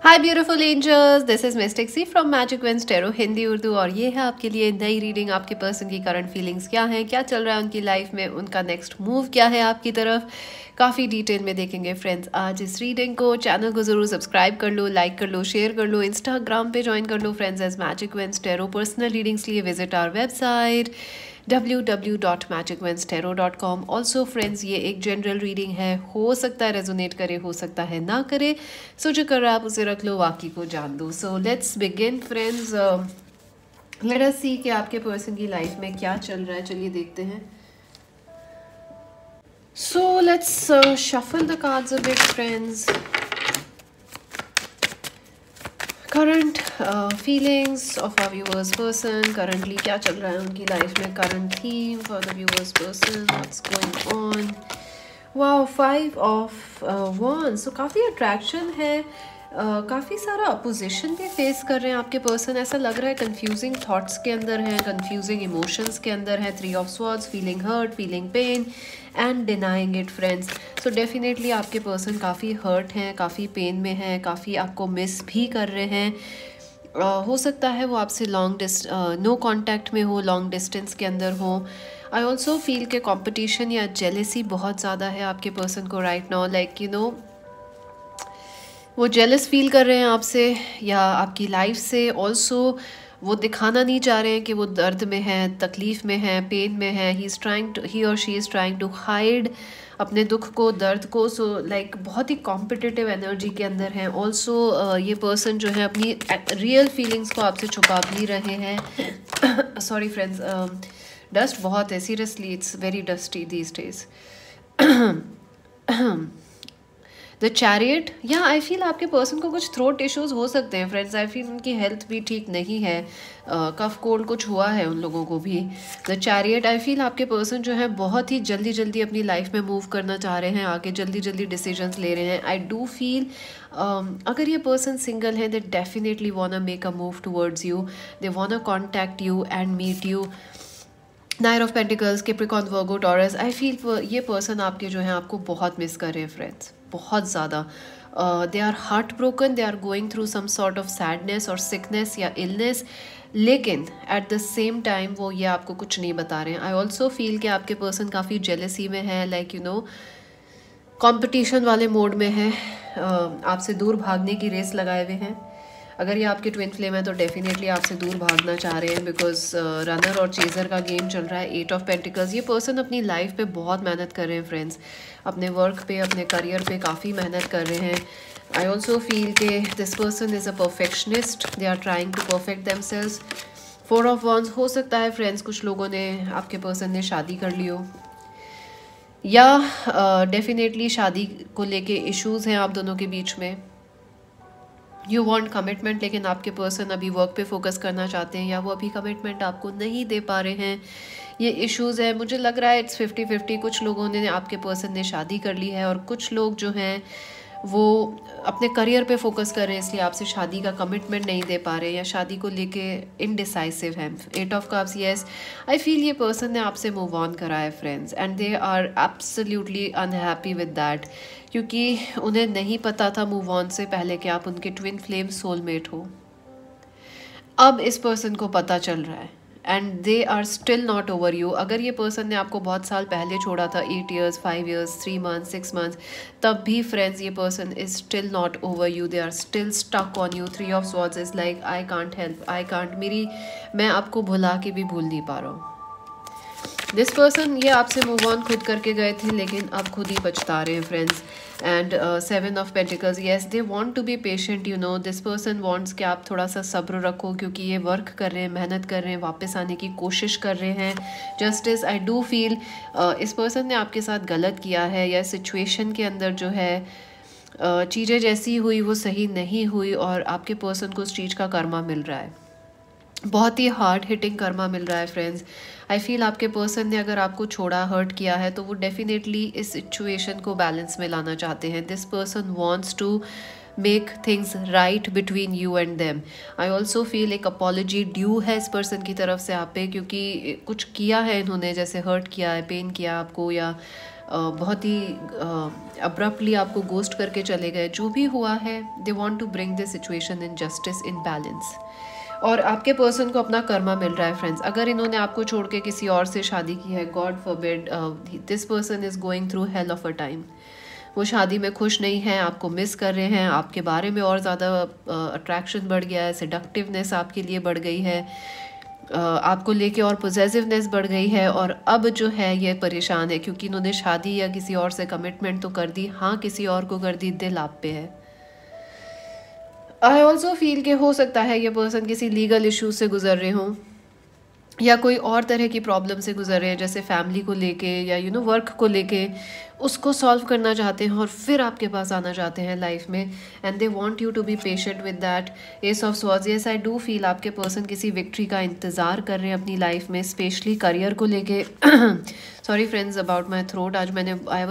Hi beautiful angels, this is mystic sea from magic veins tarot Hindi Urdu. और ये है आपके लिए नई रीडिंग। आपके पर्सन की करंट फीलिंग्स क्या हैं, क्या चल रहा है उनकी लाइफ में, उनका नेक्स्ट मूव क्या है आपकी तरफ, काफ़ी डिटेल में देखेंगे फ्रेंड्स आज इस रीडिंग को। चैनल को ज़रूर सब्सक्राइब कर लो, लाइक कर लो, शेयर कर लो, इंस्टाग्राम पे ज्वाइन कर लो friends as Magic veins Tarot. Personal readings लिए visit our website www.magicwenstarot.com। Also friends ये एक जनरल रीडिंग है, हो सकता है रेजोनेट करे, हो सकता है ना करे। सो जो कर रहा है आप उसे रख लो, बाकी को जान दो। So let's begin friends. Let us see कि आपके पर्सन की लाइफ में क्या चल रहा है। चलिए देखते हैं। So let's shuffle the cards a bit friends. Current feelings of a viewers person, currently क्या चल रहा है उनकी लाइफ में, current theme for the viewers person, what's going on. Wow, 5 of wands। सो काफ़ी अट्रैक्शन है, काफ़ी सारा अपोजिशन भी फेस कर रहे हैं आपके पर्सन। ऐसा लग रहा है कंफ्यूजिंग थॉट्स के अंदर हैं, कंफ्यूजिंग इमोशंस के अंदर है। 3 of swords, feeling hurt, feeling pain and denying it friends. So definitely आपके पर्सन काफ़ी हर्ट हैं, काफ़ी पेन में हैं, काफ़ी आपको मिस भी कर रहे हैं। हो सकता है वो आपसे नो कॉन्टैक्ट में हो, लॉन्ग डिस्टेंस के अंदर हो। आई ऑल्सो फील के कॉम्पिटिशन या जेलेसी बहुत ज़्यादा है आपके पर्सन को right now. Like you know, वो जेलस फील कर रहे हैं आपसे या आपकी लाइफ से। ऑल्सो वो दिखाना नहीं चाह रहे हैं कि वो दर्द में है, तकलीफ़ में है, पेन में है। ही और she is trying to hide अपने दुख को, दर्द को। सो लाइक बहुत ही कॉम्पिटिटिव एनर्जी के अंदर हैं। ऑल्सो ये पर्सन जो है अपनी रियल फीलिंग्स को आपसे छुपा भी रहे हैं। सॉरी फ्रेंड्स, डस्ट बहुत है, seriously it's very dusty these days. The chariot, या आई फील आपके पर्सन को कुछ थ्रोट इश्यूज हो सकते हैं फ्रेंड्स। आई फील उनकी हेल्थ भी ठीक नहीं है, कफ कोल्ड कुछ हुआ है उन लोगों को भी। द चैरियट, आई फील आपके पर्सन जो है बहुत ही जल्दी जल्दी अपनी लाइफ में मूव करना चाह रहे हैं, आगे जल्दी जल्दी डिसीजंस ले रहे हैं। आई डू फील अगर ये पर्सन सिंगल है, they definitely wanna make a move towards you, they wanna contact you and meet you. Nine of pentacles, Capricorn, Virgo, Taurus. I feel ये पर्सन आपके जो है आपको बहुत मिस कर रहे हैं फ्रेंड्स, बहुत ज़्यादा। They are heart broken, they are going through some sort of sadness और सिकनेस या इलनेस, लेकिन एट द सेम टाइम वो ये आपको कुछ नहीं बता रहे हैं। आई ऑल्सो फील कि आपके पर्सन काफ़ी जेलसी में है, लाइक यू नो कॉम्पिटिशन वाले मोड में है, आपसे दूर भागने की रेस लगाए हुए हैं। अगर ये आपके ट्विन फ्लेम है तो डेफिनेटली आपसे दूर भागना चाह रहे हैं, बिकॉज रनर और चेजर का गेम चल रहा है। 8 ऑफ पेंटिकल्स, ये पर्सन अपनी लाइफ पे बहुत मेहनत कर रहे हैं फ्रेंड्स, अपने वर्क पे, अपने करियर पे काफ़ी मेहनत कर रहे हैं। आई ऑल्सो फील के this person is a perfectionist, they are trying to perfect themselves. 4 of wands, हो सकता है फ्रेंड्स कुछ लोगों ने, आपके पर्सन ने शादी कर ली हो, या डेफिनेटली शादी को लेके इश्यूज़ हैं आप दोनों के बीच में। यू वॉन्ट कमिटमेंट, लेकिन आपके पर्सन अभी वर्क पे फोकस करना चाहते हैं, या वो अभी कमिटमेंट आपको नहीं दे पा रहे हैं। ये इश्यूज़ है, मुझे लग रहा है इट्स 50-50। कुछ लोगों ने, आपके पर्सन ने शादी कर ली है, और कुछ लोग जो हैं वो अपने करियर पे फोकस कर रहे हैं, इसलिए आपसे शादी का कमिटमेंट नहीं दे पा रहे, या शादी को लेके इनडिसाइसिव हैं। 8 of cups, yes I feel ये पर्सन ने आपसे मूव ऑन करा है friends, and they are absolutely unhappy with that, क्योंकि उन्हें नहीं पता था मूव ऑन से पहले कि आप उनके ट्विन फ्लेम सोलमेट हो। अब इस पर्सन को पता चल रहा है, and they are still not over you. अगर ये पर्सन ने आपको बहुत साल पहले छोड़ा था, 8 years, 5 years, 3 months, 6 months, तब भी फ्रेंड्स ये person is still not over you, they are still stuck on you. 3 of swords is like I can't help, I can't, मैं आपको भुला के भी भूल नहीं पा रहा हूँ। दिस पर्सन, ये आपसे मूव ऑन खुद करके गए थे, लेकिन अब खुद ही पछता रहे हैं friends. And 7 of pentacles, yes they want to be patient, you know this person wants कि आप थोड़ा सा सब्र रखो, क्योंकि ये वर्क कर रहे हैं, मेहनत कर रहे हैं, वापस आने की कोशिश कर रहे हैं। जस्टिस, आई डू फील इस पर्सन ने आपके साथ गलत किया है, या सिचुएशन के अंदर जो है चीज़ें जैसी हुई वो सही नहीं हुई, और आपके पर्सन को उस चीज़ का कर्मा मिल रहा है, बहुत ही हार्ड हिटिंग कर्मा मिल रहा है फ्रेंड्स। आई फील आपके पर्सन ने अगर आपको छोड़ा, हर्ट किया है, तो वो डेफिनेटली इस सिचुएशन को बैलेंस में लाना चाहते हैं। This person wants to make things right between you and them. I also feel एक अपॉलॉजी ड्यू है इस पर्सन की तरफ से आप पे, क्योंकि कुछ किया है इन्होंने, जैसे हर्ट किया है, पेन किया आपको, या बहुत ही अब्रप्टली आपको गोस्ट करके चले गए, जो भी हुआ है, they want to bring this situation in justice, in balance. और आपके पर्सन को अपना कर्मा मिल रहा है फ्रेंड्स। अगर इन्होंने आपको छोड़ के किसी और से शादी की है, God forbid, this person is going through hell of a time. वो शादी में खुश नहीं है, आपको मिस कर रहे हैं, आपके बारे में और ज़्यादा अट्रैक्शन बढ़ गया है, सेडक्टिवनेस आपके लिए बढ़ गई है, आपको लेके और पोजेसिवनेस बढ़ गई है। और अब जो है ये परेशान है क्योंकि इन्होंने शादी या किसी और से कमिटमेंट तो कर दी, हाँ किसी और को कर दी, दिल आप पे है। आई ऑल्सो फील कि हो सकता है ये पर्सन किसी लीगल इशू से गुजर रहे हों या कोई और तरह की प्रॉब्लम से गुजर रहे हैं, जैसे फैमिली को लेके या वर्क को लेके, उसको सॉल्व करना चाहते हैं और फिर आपके पास आना चाहते हैं लाइफ में, and they want you to be patient with that. Ace of swords, yes I do feel आपके पर्सन किसी विक्ट्री का इंतज़ार कर रहे हैं अपनी लाइफ में, स्पेशली करियर को लेके। Sorry friends about my throat, आज मैंने I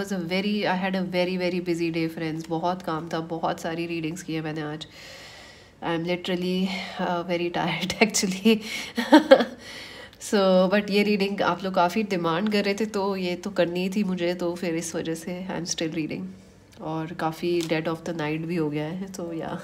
had a very very busy day friends, बहुत काम था, बहुत सारी रीडिंग्स की है मैंने आज। I am literally very tired actually. So but ये रीडिंग आप लोग काफ़ी डिमांड कर रहे थे, तो ये तो करनी थी मुझे, तो फिर इस वजह से आई एम स्टिल रीडिंग। और काफ़ी डेड ऑफ द नाइट भी हो गया है, तो या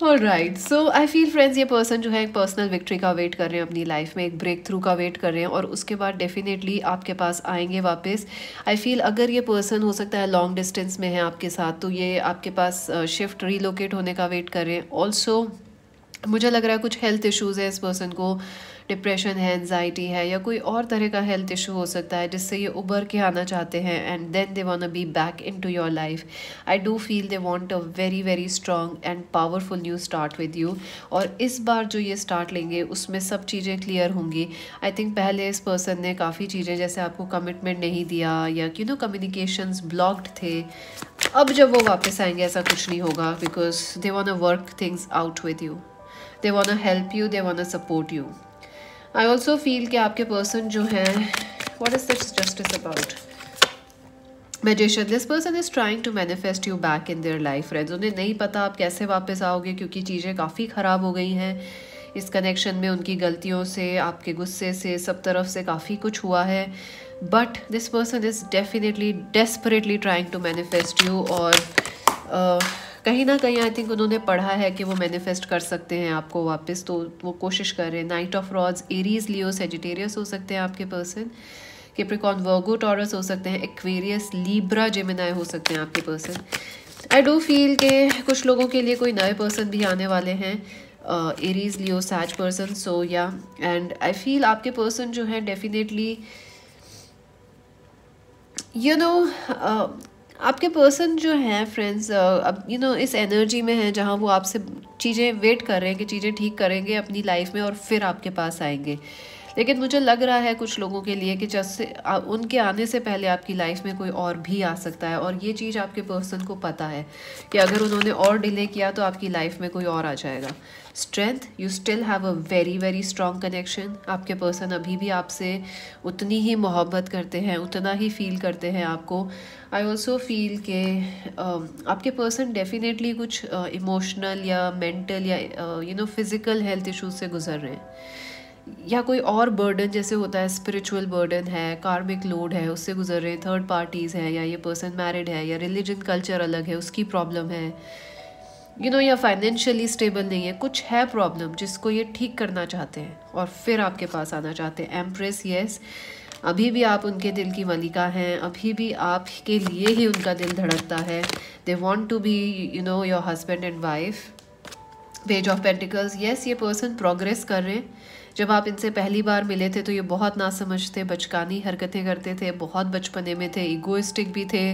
alright. So I feel friends ये पर्सन जो है एक पर्सनल विक्ट्री का वेट कर रहे हैं अपनी लाइफ में, एक ब्रेक थ्रू का वेट कर रहे हैं, और उसके बाद डेफिनेटली आपके पास आएंगे वापस। आई फील अगर ये पर्सन हो सकता है लॉन्ग डिस्टेंस में है आपके साथ, तो ये आपके पास शिफ्ट रीलोकेट होने का वेट कर रहे हैं। ऑल्सो मुझे लग रहा है कुछ हेल्थ इश्यूज़ है इस पर्सन को, डिप्रेशन है, एनजाइटी है, या कोई और तरह का हेल्थ इशू हो सकता है जिससे ये उभर के आना चाहते हैं, and then they want to be back into your life. I do feel they want a very very strong and powerful new start with you. और इस बार जो ये स्टार्ट लेंगे उसमें सब चीज़ें क्लियर होंगी। आई थिंक पहले इस पर्सन ने काफ़ी चीज़ें, जैसे आपको कमिटमेंट नहीं दिया या कम्युनिकेशंस ब्लॉक्ड थे, अब जब वो वापस आएंगे ऐसा कुछ नहीं होगा, because they want to work things out with you, they want to help you, they want to support you. I also feel कि आपके person जो है, what is this justice about? Magician, this person is trying to manifest you back in their life, friends. उन्हें नहीं पता आप कैसे वापस आओगे क्योंकि चीज़ें काफ़ी ख़राब हो गई हैं इस कनेक्शन में, उनकी गलतियों से, आपके गुस्से से, सब तरफ से काफ़ी कुछ हुआ है। But this person is definitely desperately trying to manifest you, और कहीं ना कहीं आई थिंक उन्होंने पढ़ा है कि वो मैनिफेस्ट कर सकते हैं आपको वापस, तो वो कोशिश कर रहे हैं। Night of rods, Aries, Leo, Sagittarius हो सकते हैं आपके पर्सन, कैप्रिकॉर्न, वर्गो, टॉरस हो सकते हैं, एक्वेरियस, लीब्रा, जेमिनाई हो सकते हैं आपके पर्सन। आई डू फील कि कुछ लोगों के लिए कोई नए पर्सन भी आने वाले हैं, एरीज, लियो, सैज पर्सन, सो या। एंड आई फील आपके पर्सन जो है डेफिनेटली आपके पर्सन जो है फ्रेंड्स, अब इस एनर्जी में है जहाँ वो आपसे चीज़ें वेट कर रहे हैं कि चीज़ें ठीक करेंगे अपनी लाइफ में और फिर आपके पास आएंगे। लेकिन मुझे लग रहा है कुछ लोगों के लिए कि जैसे उनके आने से पहले आपकी लाइफ में कोई और भी आ सकता है, और ये चीज़ आपके पर्सन को पता है कि अगर उन्होंने और डिले किया तो आपकी लाइफ में कोई और आ जाएगा। Strength, you still have a very very strong connection. आपके पर्सन अभी भी आपसे उतनी ही मोहब्बत करते हैं, उतना ही फील करते हैं आपको। आई ऑल्सो फील कि आपके पर्सन डेफिनेटली कुछ इमोशनल या मेंटल या फिज़िकल हेल्थ इश्यूज से गुजर रहे हैं, या कोई और बर्डन जैसे होता है, स्पिरिचुअल बर्डन है, कार्मिक लोड है, उससे गुजर रहे हैं, थर्ड पार्टीज़ है, या ये पर्सन मैरिड है, या रिलीजन कल्चर अलग है उसकी प्रॉब्लम है, या फाइनेंशियली स्टेबल नहीं है, कुछ है प्रॉब्लम जिसको ये ठीक करना चाहते हैं और फिर आपके पास आना चाहते हैं। एम्प्रेस, यस, अभी भी आप उनके दिल की मलिका हैं, अभी भी आप के लिए ही उनका दिल धड़कता है। They want to be your husband and wife. Page of pentacles, yes, ये पर्सन प्रोग्रेस कर रहे हैं। जब आप इनसे पहली बार मिले थे तो ये बहुत नासमझ थे, बचकानी हरकतें करते थे, बहुत बचपने में थे, ईगोइस्टिक भी थे,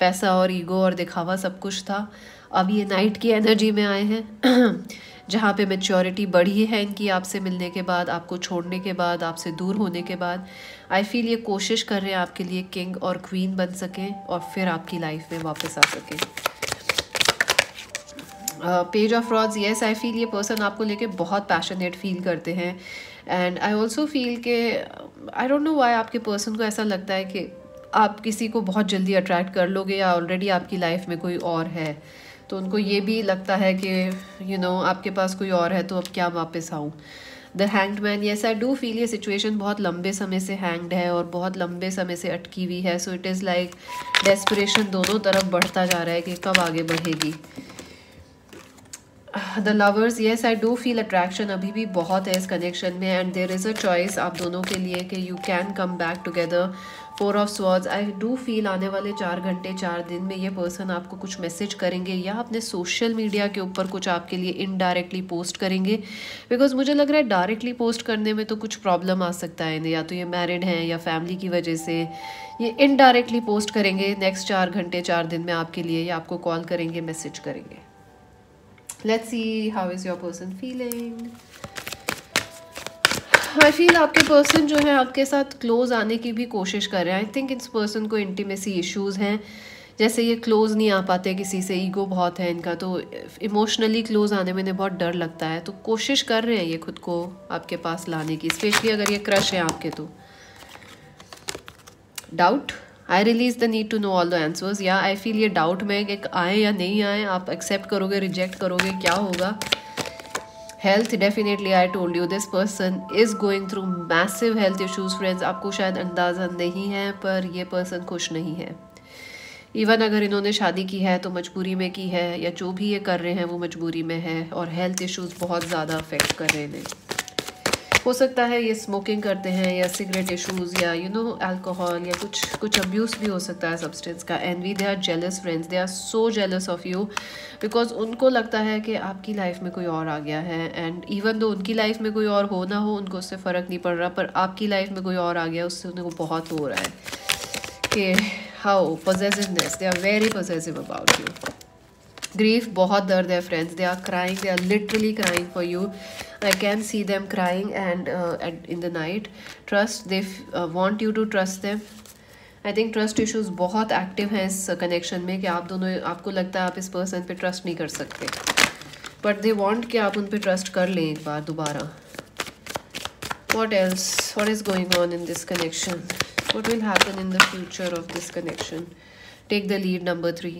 पैसा और ईगो और दिखावा सब कुछ था। अब ये नाइट की एनर्जी में आए हैं जहाँ पे मैच्योरिटी बढ़ी है इनकी आपसे मिलने के बाद, आपको छोड़ने के बाद, आपसे दूर होने के बाद। आई फील ये कोशिश कर रहे हैं आपके लिए किंग और क्वीन बन सकें और फिर आपकी लाइफ में वापस आ सकें। Page of rods, yes, I feel ये पर्सन आपको लेके बहुत पैशनेट फील करते हैं। एंड आई ऑल्सो फील के आई डोंट नो वाई आपके पर्सन को ऐसा लगता है कि आप किसी को बहुत जल्दी अट्रैक्ट कर लोगे या ऑलरेडी आपकी लाइफ में कोई और है, तो उनको ये भी लगता है कि आपके पास कोई और है तो अब क्या वापस आऊँ। The hanged man, yes I do feel ये सिचुएशन बहुत लंबे समय से हैंग्ड है और बहुत लंबे समय से अटकी हुई है. So it is like desperation दोनों तरफ बढ़ता जा रहा है कि कब आगे बढ़ेगी. The lovers, yes I do feel attraction अभी भी बहुत है इस कनेक्शन में, and there is a choice आप दोनों के लिए कि you can come back together. 4 of swords, I do feel आने वाले 4 घंटे 4 दिन में ये पर्सन आपको कुछ मैसेज करेंगे या अपने सोशल मीडिया के ऊपर कुछ आपके लिए इनडायरेक्टली पोस्ट करेंगे. बिकॉज मुझे लग रहा है डायरेक्टली पोस्ट करने में तो कुछ प्रॉब्लम आ सकता है इन्हें, या तो ये मैरिड हैं या फैमिली की वजह से. ये इनडायरेक्टली पोस्ट करेंगे नेक्स्ट 4 घंटे 4 दिन में आपके लिए, या आपको कॉल करेंगे, मैसेज करेंगे. Let's see how is your person feeling. I feel आपके पर्सन जो है आपके साथ क्लोज आने की भी कोशिश कर रहे हैं. आई थिंक इस पर्सन को इंटीमेसी इश्यूज़ हैं, जैसे ये क्लोज नहीं आ पाते किसी से, ईगो बहुत है इनका, तो इमोशनली क्लोज आने में इन्हें बहुत डर लगता है. तो कोशिश कर रहे हैं ये खुद को आपके पास लाने की, स्पेशली अगर ये क्रश है आपके. तो doubt, I release the need to know all the answers. या आई फील ये डाउट में कि आए या नहीं आए, आप एक्सेप्ट करोगे, रिजेक्ट करोगे, क्या होगा. Health, definitely I told you this person is going through massive health issues. Friends, आपको शायद अंदाज़ा नहीं है पर ये पर्सन खुश नहीं है. इवन अगर इन्होंने शादी की है तो मजबूरी में की है, या जो भी ये कर रहे हैं वो मजबूरी में है, और हेल्थ इश्यूज़ बहुत ज़्यादा अफेक्ट कर रहे हैं. हो सकता है ये स्मोकिंग करते हैं, या सिगरेट इश्यूज़, या अल्कोहल, या कुछ अब्यूज़ भी हो सकता है सब्सटेंस का. Envy, they are jealous friends, they are so jealous of you, because उनको लगता है कि आपकी लाइफ में कोई और आ गया है. एंड इवन दो उनकी लाइफ में कोई और हो ना हो, उनको उससे फ़र्क नहीं पड़ रहा, पर आपकी लाइफ में कोई और आ गया उससे उनको बहुत हो रहा है कि how possessiveness, they are very possessive about you. Grief, बहुत दर्द है friends, they are crying, they are literally crying for you. I can see them crying and in the night. Trust, they want you to trust them. I think trust issues बहुत active हैं इस connection में, कि आप दोनों, आपको लगता है आप इस person पे trust नहीं कर सकते, but they want कि आप उन पे trust कर लें एक बार दोबारा. What else? What is going on in this connection? What will happen in the future of this connection? Take the lead, number 3.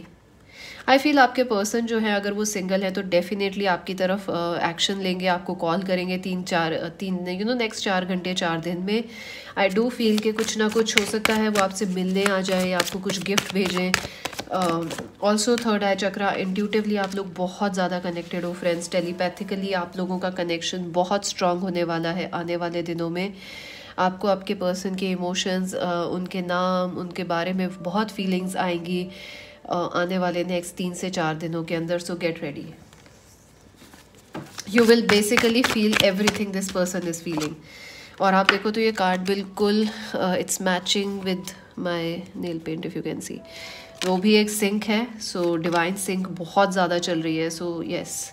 I feel आपके पर्सन जो है अगर वो सिंगल है तो डेफिनेटली आपकी तरफ एक्शन लेंगे, आपको कॉल करेंगे नेक्स्ट 4 घंटे 4 दिन में. आई डू फील कि कुछ ना कुछ हो सकता है वो आपसे मिलने आ जाए या आपको कुछ गिफ्ट भेजें. ऑल्सो थर्ड आई चक्रा, इंट्यूटिवली आप लोग बहुत ज़्यादा कनेक्टेड हो फ्रेंड्स. टेलीपैथिकली आप लोगों का कनेक्शन बहुत स्ट्रांग होने वाला है आने वाले दिनों में. आपको आपके पर्सन के इमोशंस, उनके नाम, उनके बारे में बहुत फीलिंग्स आएंगी आने वाले नेक्स्ट 3 से 4 दिनों के अंदर. So get ready. You will basically feel everything this person is feeling. और आप देखो तो ये कार्ड बिल्कुल it's matching with my nail paint, if you can see. वो भी एक सिंक है, सो डिवाइन सिंक बहुत ज़्यादा चल रही है. So yes,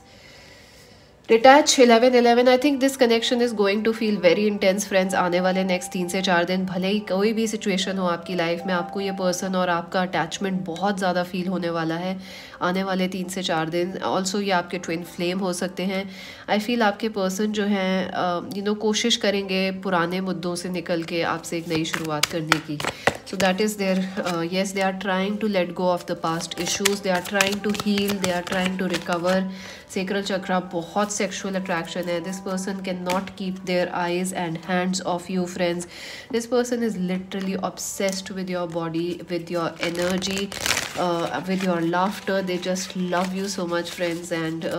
detach 11 I think this connection is going to feel very intense friends आने वाले नेक्स्ट 3 से 4 दिन. भले ही कोई भी सिचुएशन हो आपकी लाइफ में, आपको ये पर्सन और आपका अटैचमेंट बहुत ज़्यादा फील होने वाला है आने वाले 3 से 4 दिन. ऑल्सो ये आपके ट्विन फ्लेम हो सकते हैं. आई फील आपके पर्सन जो हैं कोशिश करेंगे पुराने मुद्दों से निकल के आपसे एक नई शुरुआत करने की. So that is their yes, they are trying to let go of the past issues, they are trying to heal, they are trying to recover. Sacral chakra, बहुत sexual attraction है. This person cannot keep their eyes and hands off you friends. This person is literally obsessed with your body, with your energy, with your laughter. They just love you so much friends. And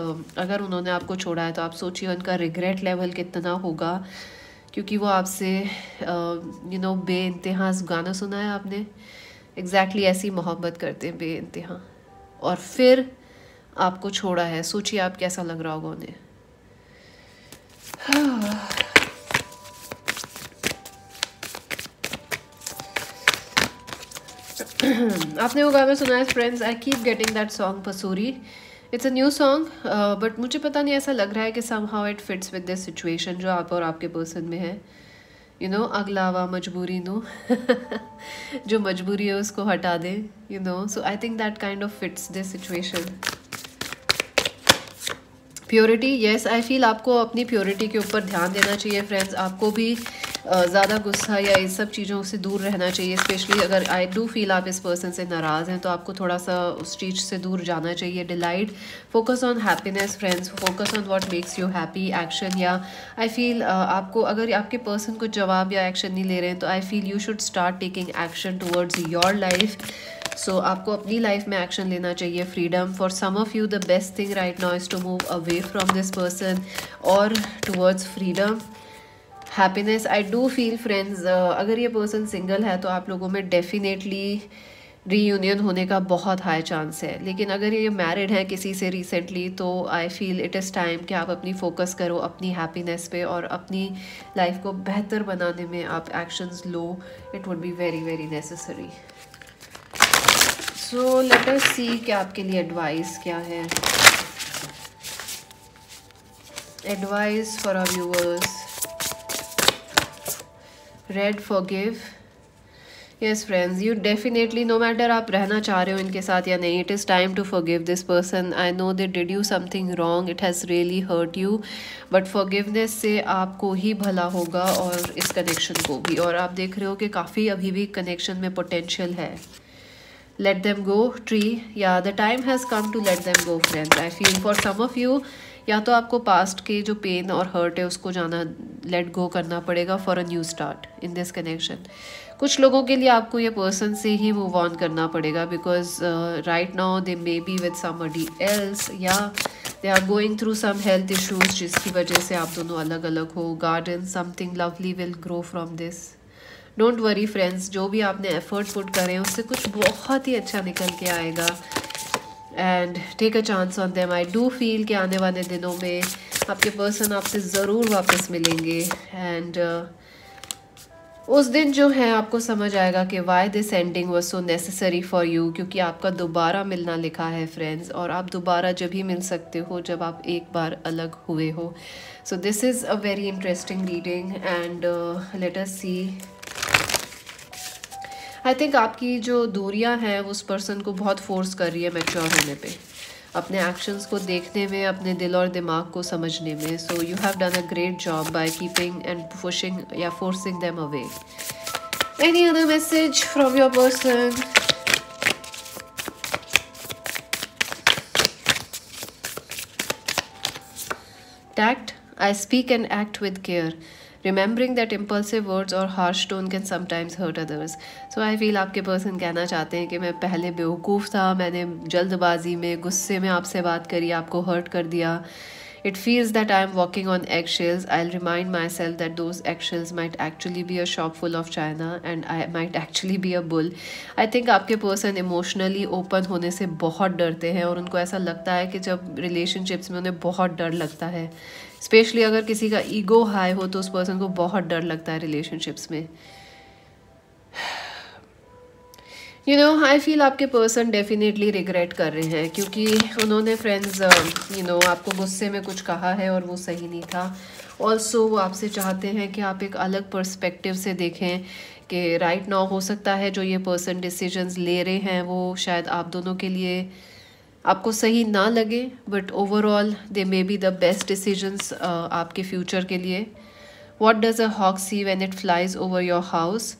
अगर उन्होंने आपको छोड़ा है तो आप सोचिए उनका regret level कितना होगा, क्योंकि वो आपसे बेइंतहा गाना सुना है आपने. एग्जैक्टली ऐसी मोहब्बत करते हैं बेइंतहा, और फिर आपको छोड़ा है. सोचिए आप कैसा लग रहा होगा उन्हें. आपने वो गाना सुना है friends, I keep getting that song Pasoori. It's a new song, but मुझे पता नहीं, ऐसा लग रहा है कि somehow it fits with this situation जो आप और आपके पर्सन में है. अगलावा मजबूरी नो जो मजबूरी है उसको हटा दें. So I think that kind of fits this situation. Purity, yes I feel आपको अपनी प्योरिटी के ऊपर ध्यान देना चाहिए फ्रेंड्स. आपको भी ज़्यादा गुस्सा या इस सब चीज़ों से दूर रहना चाहिए। स्पेशली अगर आई डू फील आप इस पर्सन से नाराज़ हैं तो आपको थोड़ा सा उस चीज़ से दूर जाना चाहिए। Delight, focus on happiness friends, focus on what makes you happy. Action, या आई फील आपको अगर आपके पर्सन कुछ जवाब या एक्शन नहीं ले रहे हैं तो I feel you should start taking action towards your life. So आपको अपनी लाइफ में एक्शन लेना चाहिए। Freedom, for some of you the best thing right now is to move away from this person और towards freedom. Happiness, I do feel friends अगर ये person single है तो आप लोगों में डेफिनेटली रीयूनियन होने का बहुत हाई चांस है। लेकिन अगर ये मैरिड है किसी से रिसेंटली तो I feel it is time कि आप अपनी फोकस करो अपनी हैप्पीनेस पे और अपनी लाइफ को बेहतर बनाने में आप एक्शंस लो। It would be very very necessary. So let us see कि आपके लिए एडवाइस क्या है। Advice for our viewers. Red, forgive. Yes friends, you definitely, no matter आप रहना चाह रहे हो इनके साथ या नहीं, it is time to forgive this person. I know they did you something wrong, it has really hurt you, but forgiveness से आपको ही भला होगा और इस कनेक्शन को भी। और आप देख रहे हो कि काफ़ी अभी भी कनेक्शन में पोटेंशियल है। लेट देम गो, ट्री, या the time has come to let them go friends. I feel for some of you या तो आपको पास्ट के जो पेन और हर्ट है उसको जाना लेट गो करना पड़ेगा for a new start in this connection. कुछ लोगों के लिए आपको ये पर्सन से ही मूव ऑन करना पड़ेगा because right now they may be with somebody else, या they are going through some health issues जिसकी वजह से आप दोनों अलग अलग हो। Garden, something lovely will grow from this. Don't worry friends, जो भी आपने एफर्ट पुट करें उससे कुछ बहुत ही अच्छा निकल के आएगा। And take a chance on them. I do feel कि आने वाले दिनों में आपके पर्सन आपसे ज़रूर वापस मिलेंगे एंड उस दिन जो है आपको समझ आएगा कि why this ending was so necessary for you, क्योंकि आपका दोबारा मिलना लिखा है फ्रेंड्स। और आप दोबारा जब ही मिल सकते हो जब आप एक बार अलग हुए हो। So this is a very interesting reading and let us see. I think आपकी जो दूरियां हैं उस पर्सन को बहुत फोर्स कर रही है मैच्योर होने पे, अपने एक्शंस को देखने में, अपने दिल और दिमाग को समझने में। So you have done a great job by keeping and pushing या forcing them away. Any other message from your person? Tact, I speak and act with care, remembering that impulsive words or harsh tone can sometimes hurt others. So I feel आपके person कहना चाहते हैं कि मैं पहले बेवकूफ़ था, मैंने जल्दबाजी में गुस्से में आपसे बात करी, आपको हर्ट कर दिया. It feels that I am walking on eggshells. I'll remind myself that those eggshells might actually be a shop full of china and I might actually be a bull. I think आपके person emotionally open होने से बहुत डरते हैं और उनको ऐसा लगता है कि जब रिलेशनशिप्स में उन्हें बहुत डर लगता है, स्पेशली अगर किसी का ईगो हाई हो तो उस पर्सन को बहुत डर लगता है रिलेशनशिप्स में. यू नो, आई फील आपके पर्सन डेफिनेटली रिग्रेट कर रहे हैं क्योंकि उन्होंने फ्रेंड्स आपको गुस्से में कुछ कहा है और वो सही नहीं था. ऑल्सो वो आपसे चाहते हैं कि आप एक अलग पर्सपेक्टिव से देखें कि राइट नाउ हो सकता है जो ये पर्सन डिसीजंस ले रहे हैं वो शायद आप दोनों के लिए आपको सही ना लगे, but overall they may be the best decisions आपके फ्यूचर के लिए. What does a hawk see when it flies over your house?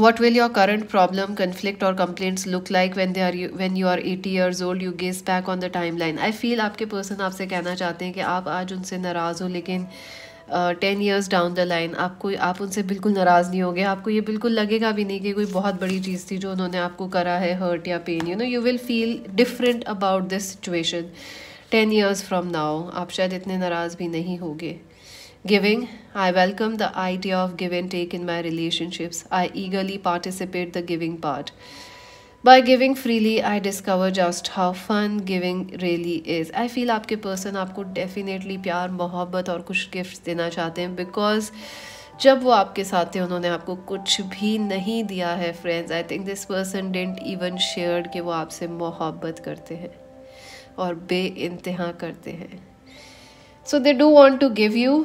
What will your current problem, conflict or complaints look like when you are 80 years old? You gaze back on the timeline. I feel आपके person आपसे कहना चाहते हैं कि आप आज उनसे नाराज़ हो लेकिन 10 years down the line आप उनसे बिल्कुल नाराज़ नहीं होगे. आपको ये बिल्कुल लगेगा भी नहीं कि कोई बहुत बड़ी चीज़ थी जो उन्होंने आपको करा है, हर्ट या pain. You know, you will feel different about this situation 10 years from now. आप शायद इतने नाराज़ भी नहीं होगे. Giving, I welcome the idea of give and take in my relationships. I eagerly participate the giving part. By giving freely, I discover just how fun giving really is. I feel आपके person आपको definitely प्यार, मोहब्बत और कुछ gift देना चाहते हैं because जब वो आपके साथ थे उन्होंने आपको कुछ भी नहीं दिया है friends. I think this person didn't even shared कि वो आपसे मोहब्बत करते हैं और बेइंतहा करते हैं. So they do want to give you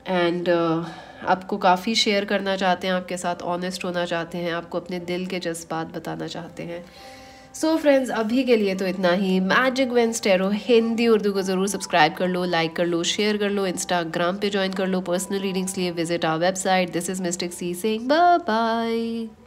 and आपको काफ़ी शेयर करना चाहते हैं, आपके साथ ऑनेस्ट होना चाहते हैं, आपको अपने दिल के जज्बात बताना चाहते हैं. सो फ्रेंड्स, अभी के लिए तो इतना ही। Magic veins tarot Hindi Urdu को ज़रूर सब्सक्राइब कर लो, लाइक कर लो, शेयर कर लो, इंस्टाग्राम पे ज्वाइन कर लो। पर्सनल रीडिंग्स लिए visit our website. This is mystic sea saying bye bye.